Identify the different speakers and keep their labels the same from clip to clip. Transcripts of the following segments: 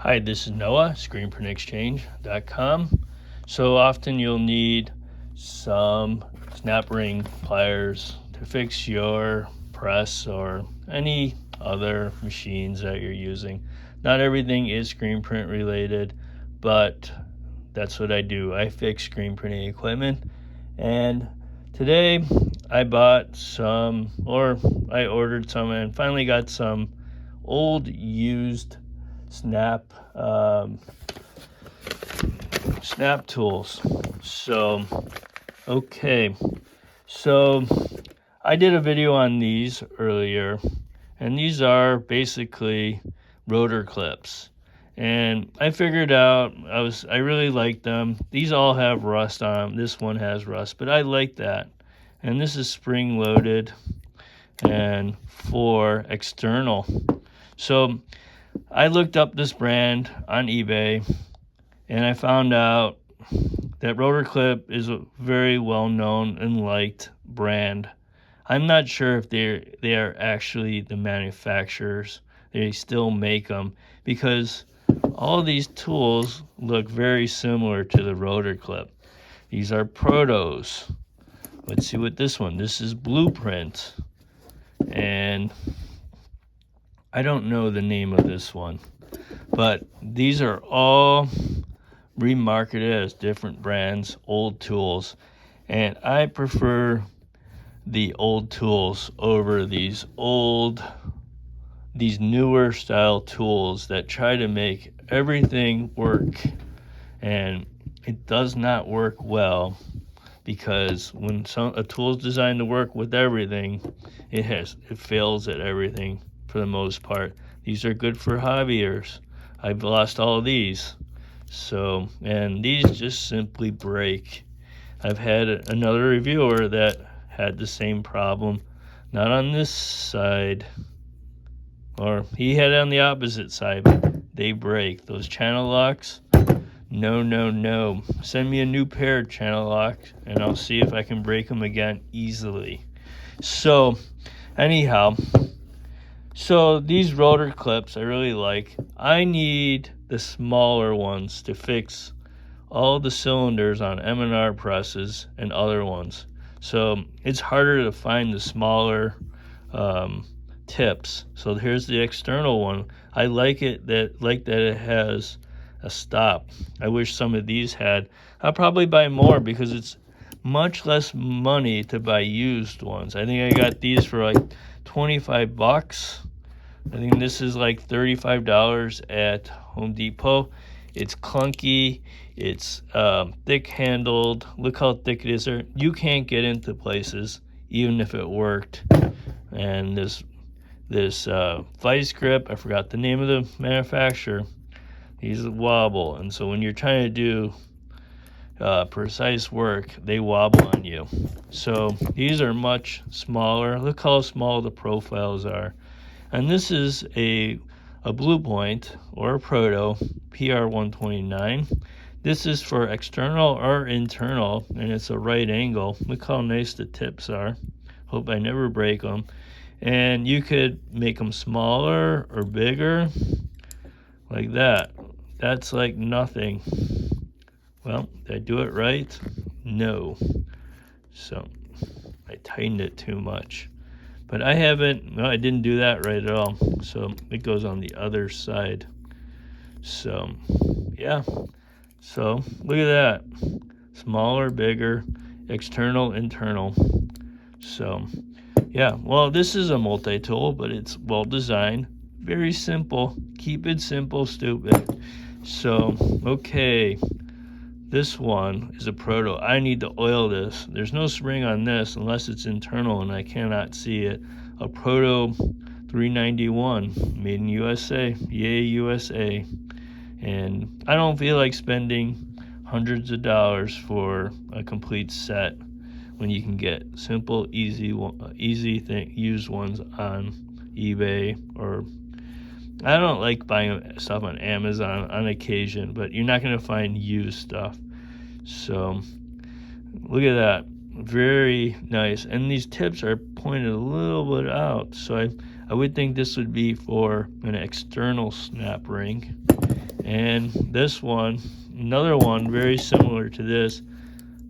Speaker 1: Hi, this is Noah, screenprintexchange.com. So often you'll need some snap ring pliers to fix your press or any other machines that you're using. Not everything is screen print related, but that's what I do. I fix screen printing equipment, and today I ordered some and finally got some old used snap tools. So I did a video on these earlier, and these are basically rotor clips, and I figured out I really like them. These all have rust on them. This one has rust, but I like that. And this is spring loaded and for external. So I looked up this brand on eBay, and I found out that Rotor Clip is a very well-known and liked brand. I'm not sure if they are actually the manufacturers. They still make them, because all of these tools look very similar to the Rotor Clip. These are Protos. Let's see what this is Blueprint, and I don't know the name of this one, but these are all remarketed as different brands, old tools, and I prefer the old tools over these newer style tools that try to make everything work, and it does not work well, because when a tool is designed to work with everything, it fails at everything. For the most part, these are good for hobbyers. I've lost all of these, and these just simply break. I've had another reviewer that had the same problem, not on this side, or he had it on the opposite side, but they break. Those Channelocks, no. Send me a new pair of Channelocks, and I'll see if I can break them again easily. So these rotor clips I really like. I need the smaller ones to fix all the cylinders on M&R presses and other ones. So it's harder to find the smaller tips. So here's the external one. I like that it has a stop. I wish some of these had. I'll probably buy more, because it's much less money to buy used ones. I think I got these for like $25. I think this is like $35 at Home Depot. It's clunky. It's thick handled. Look how thick it is there. You can't get into places even if it worked. And this vice grip, I forgot the name of the manufacturer. These wobble, and so when you're trying to do precise work, they wobble on you. So these are much smaller. Look how small the profiles are. And this is a Blue Point or a Proto PR129. This is for external or internal, and it's a right angle. Look how nice the tips are. Hope I never break them. And you could make them smaller or bigger, like that. That's like nothing. Well, did I do it right? No. So I tightened it too much. But I didn't do that right at all. So it goes on the other side. So yeah. So look at that. Smaller, bigger, external, internal. So yeah, well, this is a multi-tool, but it's well designed. Very simple. Keep it simple, stupid. So, okay. This one is a Proto. I need to oil this. There's no spring on this unless it's internal, and I cannot see it. A Proto 391, made in USA. Yay, USA. And I don't feel like spending hundreds of dollars for a complete set when you can get simple, easy used ones on eBay. Or I don't like buying stuff on Amazon on occasion, but you're not going to find used stuff. So look at that. Very nice. And these tips are pointed a little bit out. So I would think this would be for an external snap ring. And this one, another one very similar to this,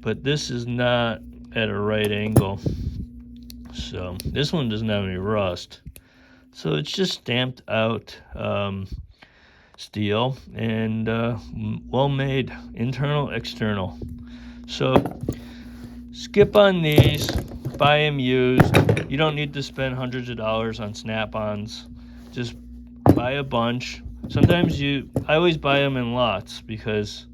Speaker 1: but this is not at a right angle. So this one doesn't have any rust. So it's just stamped out steel and well made, internal, external. So skip on these, buy them used. You don't need to spend hundreds of dollars on Snap-ons. Just buy a bunch. Sometimes I always buy them in lots, because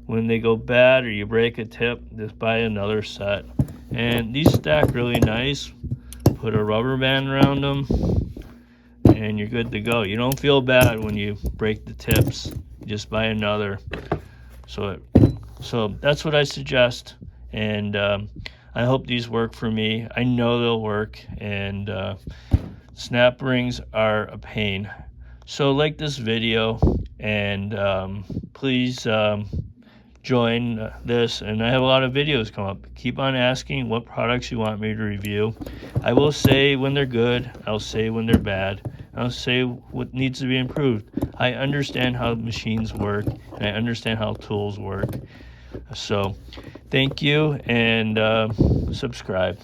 Speaker 1: when they go bad or you break a tip, just buy another set. And these stack really nice. Put a rubber band around them and you're good to go. You don't feel bad when you break the tips. You just buy another. So that's what I suggest, and I hope these work for me. I know they'll work, and snap rings are a pain. So like this video, and please join this, and I have a lot of videos come up. Keep on asking what products you want me to review. I will say when they're good, I'll say when they're bad, I'll say what needs to be improved. I understand how machines work, and I understand how tools work. So thank you, and subscribe.